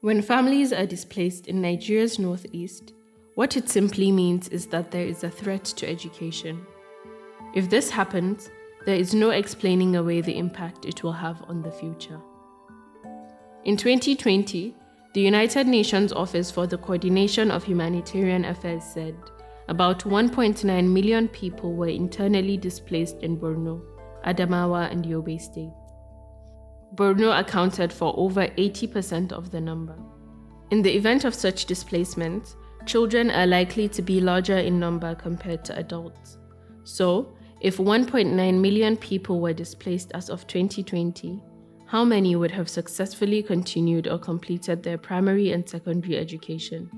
When families are displaced in Nigeria's northeast, what it simply means is that there is a threat to education. If this happens, there is no explaining away the impact it will have on the future. In 2020, the United Nations Office for the Coordination of Humanitarian Affairs said about 1.9 million people were internally displaced in Borno, Adamawa, and Yobe states. Borno accounted for over 80% of the number. In the event of such displacement, children are likely to be larger in number compared to adults. So, if 1.9 million people were displaced as of 2020, how many would have successfully continued or completed their primary and secondary education?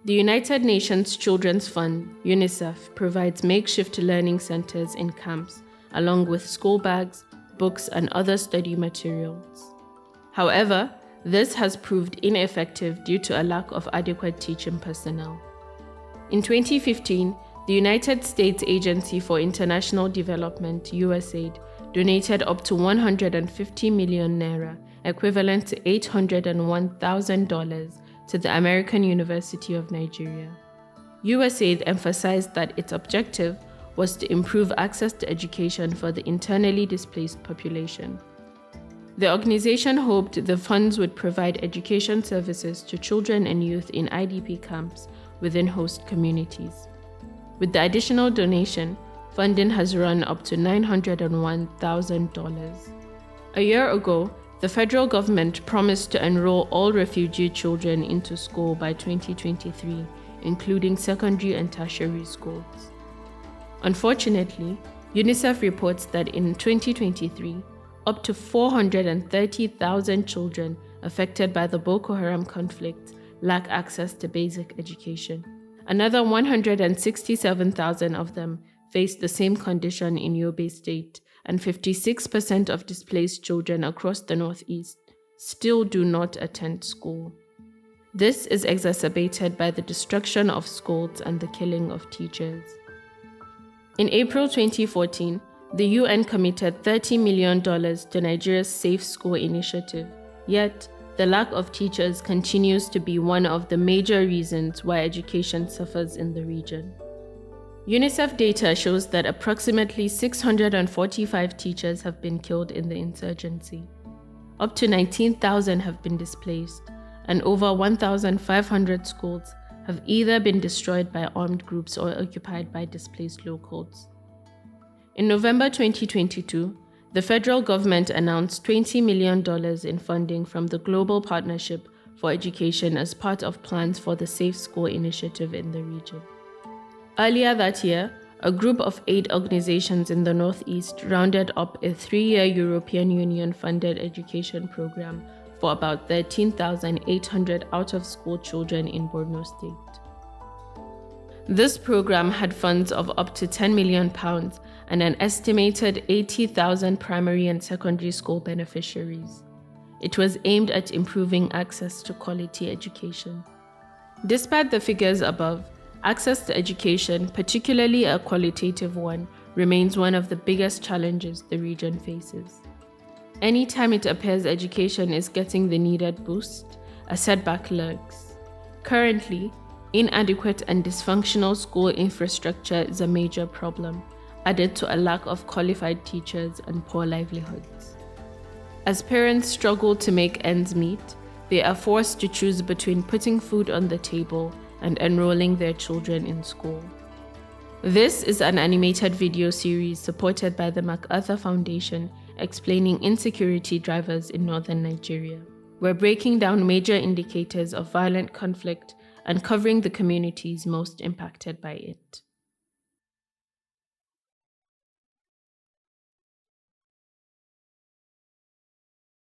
The United Nations Children's Fund, UNICEF, provides makeshift learning centers in camps, along with school bags, books, and other study materials. However, this has proved ineffective due to a lack of adequate teaching personnel. In 2015, the United States Agency for International Development, USAID, donated up to 150 million naira, equivalent to $801,000, to the American University of Nigeria. USAID emphasized that its objective was to improve access to education for the internally displaced population. The organization hoped the funds would provide education services to children and youth in IDP camps within host communities. With the additional donation, funding has run up to $901,000. A year ago, the federal government promised to enroll all refugee children into school by 2023, including secondary and tertiary schools. Unfortunately, UNICEF reports that in 2023, up to 430,000 children affected by the Boko Haram conflict lack access to basic education. Another 167,000 of them face the same condition in Yobe State, and 56% of displaced children across the Northeast still do not attend school. This is exacerbated by the destruction of schools and the killing of teachers. In April 2014, the UN committed $30 million to Nigeria's Safe School initiative, yet the lack of teachers continues to be one of the major reasons why education suffers in the region. UNICEF data shows that approximately 645 teachers have been killed in the insurgency. Up to 19,000 have been displaced, and over 1,500 schools have either been destroyed by armed groups or occupied by displaced locals. In November 2022, the federal government announced $20 million in funding from the Global Partnership for Education as part of plans for the Safe School initiative in the region. Earlier that year, a group of 8 organizations in the Northeast rounded up a 3-year European Union-funded education program for about 13,800 out-of-school children in Borno State. This program had funds of up to £10 million and an estimated 80,000 primary and secondary school beneficiaries. It was aimed at improving access to quality education. Despite the figures above, access to education, particularly a qualitative one, remains one of the biggest challenges the region faces. Anytime it appears education is getting the needed boost, a setback lurks. Currently, inadequate and dysfunctional school infrastructure is a major problem, added to a lack of qualified teachers and poor livelihoods. As parents struggle to make ends meet, they are forced to choose between putting food on the table and enrolling their children in school. This is an animated video series supported by the MacArthur Foundation explaining insecurity drivers in northern Nigeria. We're breaking down major indicators of violent conflict and covering the communities most impacted by it.